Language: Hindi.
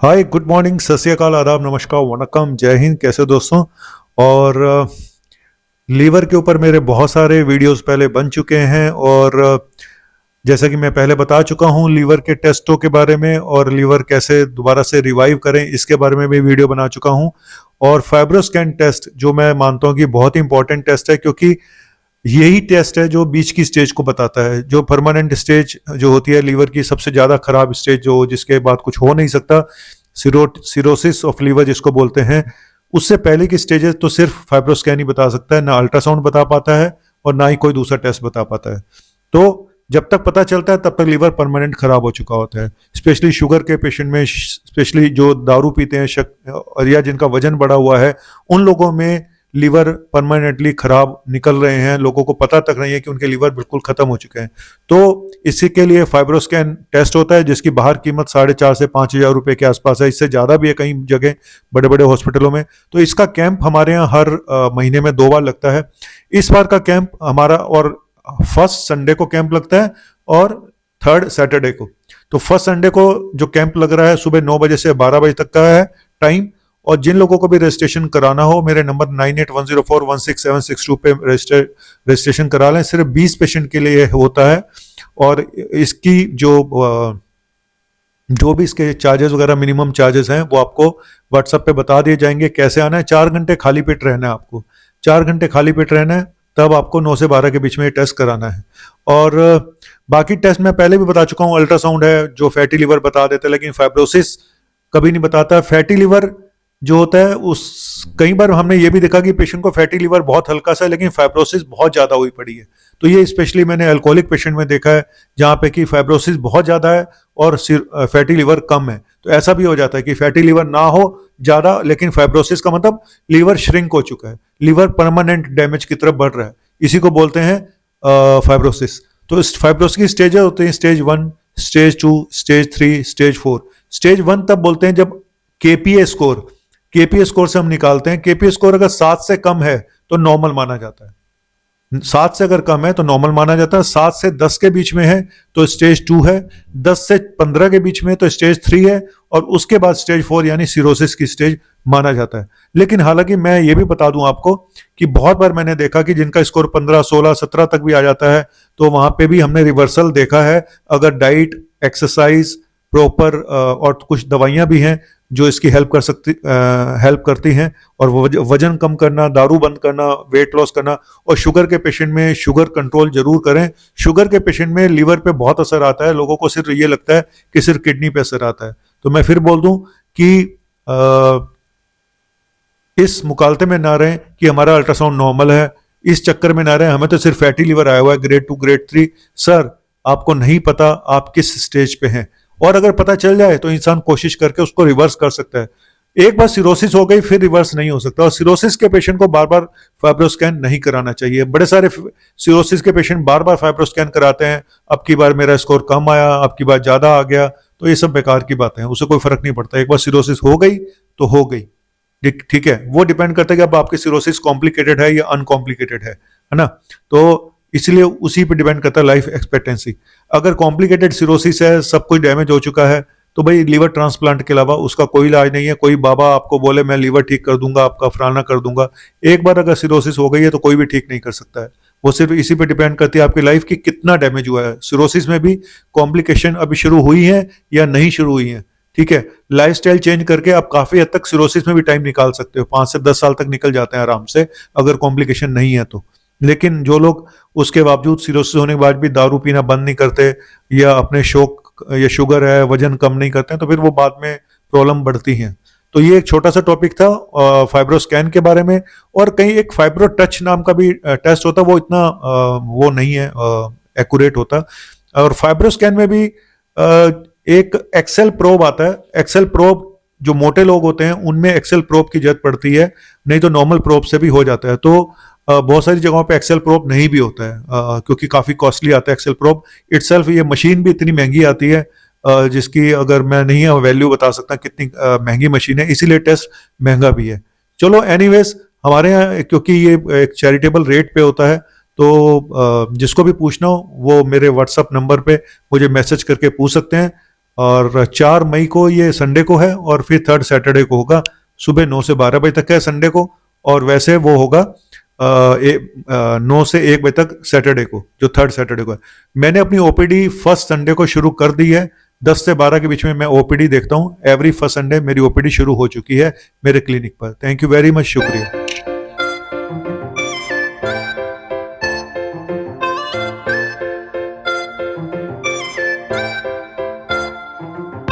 हाय, गुड मॉर्निंग, सत श्री अकाल, आदाब, नमस्कार, वनकम, जय हिंद। कैसे दोस्तों? और लीवर के ऊपर मेरे बहुत सारे वीडियोस पहले बन चुके हैं और जैसा कि मैं पहले बता चुका हूं लीवर के टेस्टों के बारे में और लीवर कैसे दोबारा से रिवाइव करें इसके बारे में भी वीडियो बना चुका हूं। और फाइब्रोस्कैन टेस्ट जो मैं मानता हूं कि बहुत ही इंपॉर्टेंट टेस्ट है, क्योंकि यही टेस्ट है जो बीच की स्टेज को बताता है। जो परमानेंट स्टेज जो होती है लीवर की, सबसे ज्यादा खराब स्टेज जो जिसके बाद कुछ हो नहीं सकता, सिरोसिस ऑफ लीवर जिसको बोलते हैं, उससे पहले की स्टेजेस तो सिर्फ फाइब्रोस्कैन ही बता सकता है। ना अल्ट्रासाउंड बता पाता है और ना ही कोई दूसरा टेस्ट बता पाता है। तो जब तक पता चलता है तब तक लीवर परमानेंट खराब हो चुका होता है। स्पेशली शुगर के पेशेंट में, स्पेशली जो दारू पीते हैं और या जिनका वजन बढ़ा हुआ है, उन लोगों में लीवर परमानेंटली खराब निकल रहे हैं। लोगों को पता तक नहीं है कि उनके लीवर बिल्कुल खत्म हो चुके हैं। तो इसी के लिए फाइब्रोस्कैन टेस्ट होता है, जिसकी बाहर कीमत 4,500 से 5,000 रुपए के आसपास है। इससे ज्यादा भी है कई जगह, बड़े बड़े हॉस्पिटलों में। तो इसका कैंप हमारे यहाँ हर महीने में 2 बार लगता है। इस बार का कैंप हमारा और फर्स्ट संडे को कैंप लगता है और थर्ड सैटरडे को। तो फर्स्ट संडे को जो कैंप लग रहा है सुबह 9 बजे से 12 बजे तक का है टाइम। और जिन लोगों को भी रजिस्ट्रेशन कराना हो, मेरे नंबर 9810416762 पे रजिस्ट्रेशन करा लें। सिर्फ 20 पेशेंट के लिए होता है और इसकी जो भी इसके चार्जेस वगैरह, मिनिमम चार्जेस हैं, वो आपको व्हाट्सएप पे बता दिए जाएंगे। कैसे आना है? 4 घंटे खाली पेट रहना है आपको। 4 घंटे खाली पेट रहना है, तब आपको 9 से 12 के बीच में ये टेस्ट कराना है। और बाकी टेस्ट मैं पहले भी बता चुका हूँ। अल्ट्रासाउंड है जो फैटी लिवर बता देते हैं, लेकिन फाइब्रोसिस कभी नहीं बताता। फैटी लिवर जो होता है, उस कई बार हमने ये भी देखा कि पेशेंट को फैटी लिवर बहुत हल्का सा है लेकिन फाइब्रोसिस बहुत ज्यादा हुई पड़ी है। तो ये स्पेशली मैंने अल्कोहलिक पेशेंट में देखा है, जहां पे कि फाइब्रोसिस बहुत ज्यादा है और फैटी लिवर कम है। तो ऐसा भी हो जाता है कि फैटी लिवर ना हो ज्यादा, लेकिन फाइब्रोसिस का मतलब लीवर श्रिंक हो चुका है, लीवर परमानेंट डैमेज की तरफ बढ़ रहा है। इसी को बोलते हैं फाइब्रोसिस। तो इस फाइब्रोसिस की स्टेज होते हैं stage 1, stage 2, stage 3, stage 4। Stage 1 तब बोलते हैं जब केपीए स्कोर से हम निकालते हैं। केपीए स्कोर अगर 7 से कम है तो नॉर्मल माना जाता है। 7 से अगर कम है तो नॉर्मल माना जाता है। 7 से 10 के बीच में है तो स्टेज 2 है। 10 से 15 के बीच में तो स्टेज 3 है। और उसके बाद स्टेज 4 यानी सिरोसिस की स्टेज माना जाता है। लेकिन हालांकि मैं ये भी बता दूं आपको कि बहुत बार मैंने देखा कि जिनका स्कोर 15, 16, 17 तक भी आ जाता है, तो वहां पे भी हमने रिवर्सल देखा है। अगर डाइट, एक्सरसाइज प्रॉपर और कुछ दवाइयां भी हैं जो इसकी हेल्प करती हैं। और वजन कम करना, दारू बंद करना, वेट लॉस करना। और शुगर के पेशेंट में शुगर कंट्रोल जरूर करें। शुगर के पेशेंट में लीवर पे बहुत असर आता है। लोगों को सिर्फ ये लगता है कि सिर्फ किडनी पे असर आता है। तो मैं फिर बोल दूं कि इस मुकालते में ना रहें कि हमारा अल्ट्रासाउंड नॉर्मल है, इस चक्कर में ना रहें हमें तो सिर्फ फैटी लीवर आया हुआ है ग्रेड 2, ग्रेड 3। सर, आपको नहीं पता आप किस स्टेज पे हैं। और अगर पता चल जाए तो इंसान कोशिश करके उसको रिवर्स कर सकता है। एक बार सिरोसिस हो गई फिर रिवर्स नहीं हो सकता। और सिरोसिस के पेशेंट को बार बार फाइब्रोस्कैन नहीं कराना चाहिए। बड़े सारे सिरोसिस के पेशेंट बार बार फाइब्रोस्कैन कराते हैं। अब की बार मेरा स्कोर कम आया, अब की बार ज्यादा आ गया। तो ये सब बेकार की बातें हैं, उससे कोई फर्क नहीं पड़ता। एक बार सिरोसिस हो गई तो हो गई, ठीक है। वो डिपेंड करता है कि अब आपकी सिरोसिस कॉम्प्लिकेटेड है या अनकॉम्प्लिकेटेड है ना। तो इसलिए उसी पे डिपेंड करता है लाइफ एक्सपेक्टेंसी। अगर कॉम्प्लिकेटेड सिरोसिस है, सब कुछ डैमेज हो चुका है, तो भाई लीवर ट्रांसप्लांट के अलावा उसका कोई इलाज नहीं है। कोई बाबा आपको बोले मैं लीवर ठीक कर दूंगा, आपका फलाना कर दूंगा, एक बार अगर सिरोसिस हो गई है तो कोई भी ठीक नहीं कर सकता है। वो सिर्फ इसी पे डिपेंड करती है आपकी लाइफ की कितना डैमेज हुआ है। सिरोसिस में भी कॉम्प्लिकेशन अभी शुरू हुई है या नहीं शुरू हुई है, ठीक है। लाइफस्टाइल चेंज करके आप काफी हद तक सिरोसिस में भी टाइम निकाल सकते हो। 5 से 10 साल तक निकल जाते हैं आराम से, अगर कॉम्प्लिकेशन नहीं है तो। लेकिन जो लोग उसके बावजूद सिरोसिस होने के बाद भी दारू पीना बंद नहीं करते, या अपने शौक या शुगर है, वजन कम नहीं करते हैं, तो फिर वो बाद में प्रॉब्लम बढ़ती हैं। तो ये एक छोटा सा टॉपिक था फाइब्रोस्कैन के बारे में। और कहीं एक फाइब्रो टच नाम का भी टेस्ट होता है, वो इतना वो नहीं है एक्यूरेट होता। और फाइब्रोस्कैन में भी एक एक्सेल प्रोब आता है। एक्सेल प्रोब जो मोटे लोग होते हैं उनमें एक्सेल प्रोब की जरूरत पड़ती है, नहीं तो नॉर्मल प्रोब से भी हो जाता है। तो बहुत सारी जगहों पे एक्सेल प्रोब नहीं भी होता है, क्योंकि काफी कॉस्टली आता है एक्सेल प्रोब इटसेल्फ। ये मशीन भी इतनी महंगी आती है, जिसकी अगर मैं नहीं वैल्यू बता सकता कितनी महंगी मशीन है, इसीलिए टेस्ट महंगा भी है। चलो एनीवेज, हमारे यहाँ क्योंकि ये एक चैरिटेबल रेट पे होता है, तो जिसको भी पूछना हो वो मेरे व्हाट्सएप नंबर पे मुझे मैसेज करके पूछ सकते हैं। और 4 मई को ये संडे को है और फिर 3rd सैटरडे को होगा, सुबह 9 से 12 बजे तक है संडे को, और वैसे वो होगा 9 से 1 बजे तक सैटरडे को, जो 3rd सैटरडे को है। मैंने अपनी ओपीडी फर्स्ट संडे को शुरू कर दी है। 10 से 12 के बीच में मैं ओपीडी देखता हूँ। एवरी फर्स्ट संडे मेरी ओपीडी शुरू हो चुकी है मेरे क्लिनिक पर। थैंक यू वेरी मच, शुक्रिया।